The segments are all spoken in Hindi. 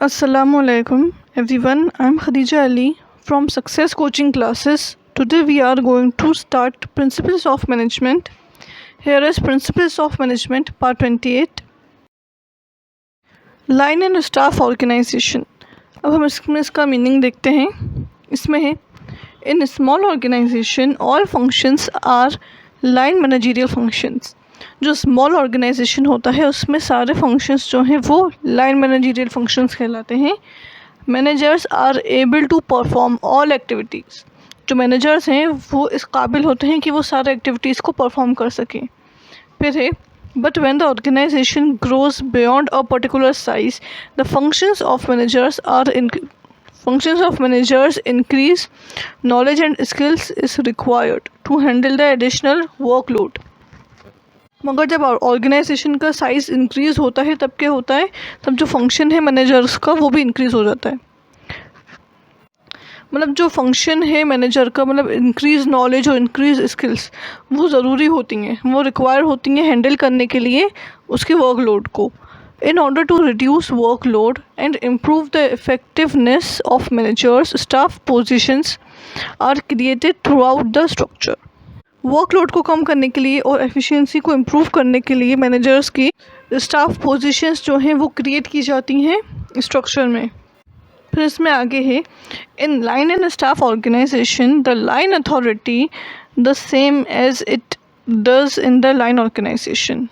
Assalamualaikum everyone. I'm Khadija Ali from Success Coaching Classes. Today we are going to start Principles of Management. Here is Principles of Management Part 28. Line and Staff Organization. अब हम इसमें इसका मीनिंग देखते हैं. इसमें है In small organization all functions are line managerial functions. जो स्मॉल ऑर्गेनाइजेशन होता है उसमें सारे फंक्शंस जो हैं वो लाइन मैनेजरियल फंक्शंस कहलाते हैं. Managers are able to perform all activities. जो मैनेजर्स हैं वो इस काबिल होते हैं कि वो सारे एक्टिविटीज़ को परफॉर्म कर सकें. फिर है but when the organization grows beyond a particular size the functions of managers increase knowledge and skills is required to handle the additional workload. मगर जब ऑर्गेनाइजेशन का साइज़ इंक्रीज़ होता है तब क्या होता है, तब जो फंक्शन है मैनेजर्स का वो भी इंक्रीज़ हो जाता है. मतलब जो फंक्शन है मैनेजर का मतलब इंक्रीज़ नॉलेज और इंक्रीज़ स्किल्स वो ज़रूरी होती हैं, वो रिक्वायर होती हैं हैंडल करने के लिए उसके वर्कलोड को. In order to reduce workload and improve the effectiveness of managers staff positions are created throughout the structure. Workload को कम करने के लिए और एफिशिएंसी को इम्प्रूव करने के लिए मैनेजर्स की स्टाफ पोजीशंस जो हैं वो क्रिएट की जाती हैं स्ट्रक्चर में. फिर इसमें आगे है in line and staff organization the line authority the same as it does in the line organization.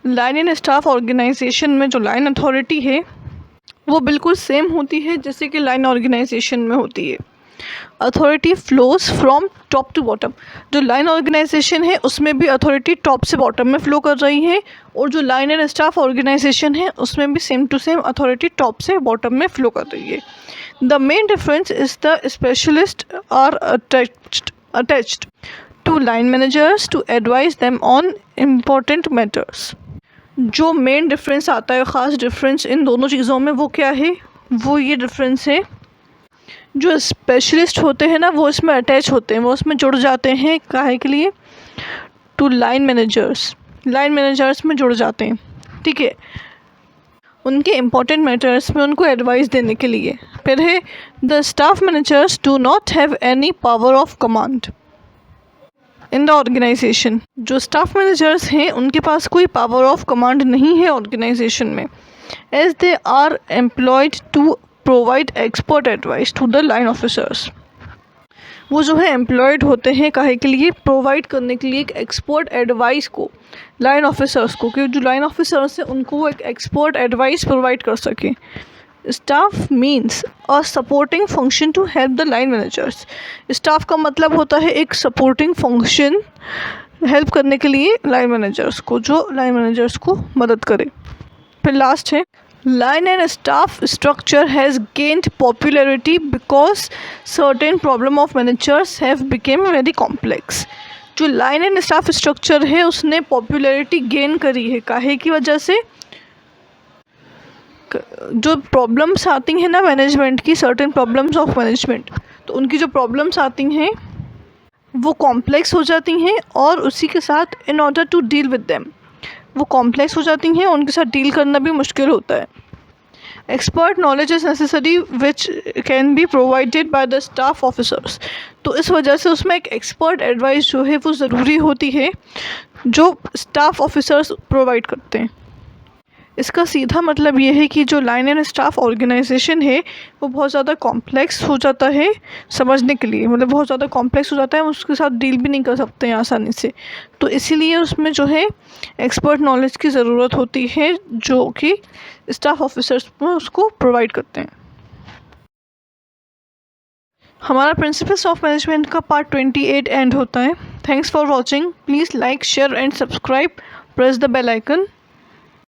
Line and staff organization में जो लाइन अथॉरिटी है वो बिल्कुल सेम होती है जैसे कि लाइन ऑर्गेनाइजेशन में होती है. Authority flows from top to bottom. जो लाइन ऑर्गेनाइजेशन है उसमें भी अथॉरिटी टॉप से बॉटम में फ़्लो कर रही है और जो लाइन एंड स्टाफ ऑर्गेनाइजेशन है उसमें भी same to same authority top से बॉटम में फ़्लो कर रही है. The main difference is the specialist are attached to line managers to advise them on important matters. जो मेन डिफरेंस आता है, ख़ास डिफरेंस इन दोनों चीज़ों में वो क्या है, वो ये डिफरेंस है जो स्पेशलिस्ट होते हैं ना वो इसमें अटैच होते हैं, वो उसमें जुड़ जाते हैं. काहे के लिए, टू लाइन मैनेजर्स में जुड़ जाते हैं. ठीक है, उनके इम्पोर्टेंट मैटर्स में उनको एडवाइस देने के लिए. फिर है the staff managers do not have any power of command in the organization. जो स्टाफ मैनेजर्स हैं उनके पास कोई पावर ऑफ कमांड नहीं है ऑर्गेनाइजेशन में, as they are employed to provide expert advice to the line officers. वो जो है एम्प्लॉयड होते हैं काहे के लिए, प्रोवाइड करने के लिए एक एक्सपर्ट एडवाइस को लाइन ऑफिसर्स को, कि जो लाइन ऑफिसर्स हैं उनको वो एक एक्सपर्ट एडवाइस प्रोवाइड कर सकें. Staff means a supporting function to help the line managers. Staff का मतलब होता है एक सपोर्टिंग फंक्शन हेल्प करने के लिए लाइन मैनेजर्स को, जो लाइन मैनेजर्स को मदद करे. फिर लास्ट है line and staff structure has gained popularity because certain problem of managers have become very complex. जो line and staff structure है उसने popularity gain करी है. काहे की वजह से, जो problems आती हैं ना मैनेजमेंट की, certain problems of management, तो उनकी जो problems आती हैं वो complex हो जाती हैं और उसी के साथ in order to deal with them वो कॉम्प्लेक्स हो जाती हैं, उनके साथ डील करना भी मुश्किल होता है. Expert knowledge is necessary which can be provided by the staff officers. तो इस वजह से उसमें एक एक्सपर्ट एडवाइस जो है वो ज़रूरी होती है जो स्टाफ ऑफिसर्स प्रोवाइड करते हैं. इसका सीधा मतलब ये है कि जो लाइन एंड स्टाफ ऑर्गेनाइजेशन है वो बहुत ज़्यादा कॉम्प्लेक्स हो जाता है समझने के लिए, मतलब बहुत ज़्यादा कॉम्प्लेक्स हो जाता है, उसके साथ डील भी नहीं कर सकते हैं आसानी से. तो इसीलिए उसमें जो है एक्सपर्ट नॉलेज की ज़रूरत होती है जो कि स्टाफ ऑफिसर्स में उसको प्रोवाइड करते हैं. हमारा प्रिंसिपल्स ऑफ मैनेजमेंट का पार्ट 28 एंड होता है. Thanks for watching. Please like, share and subscribe. Press the bell icon.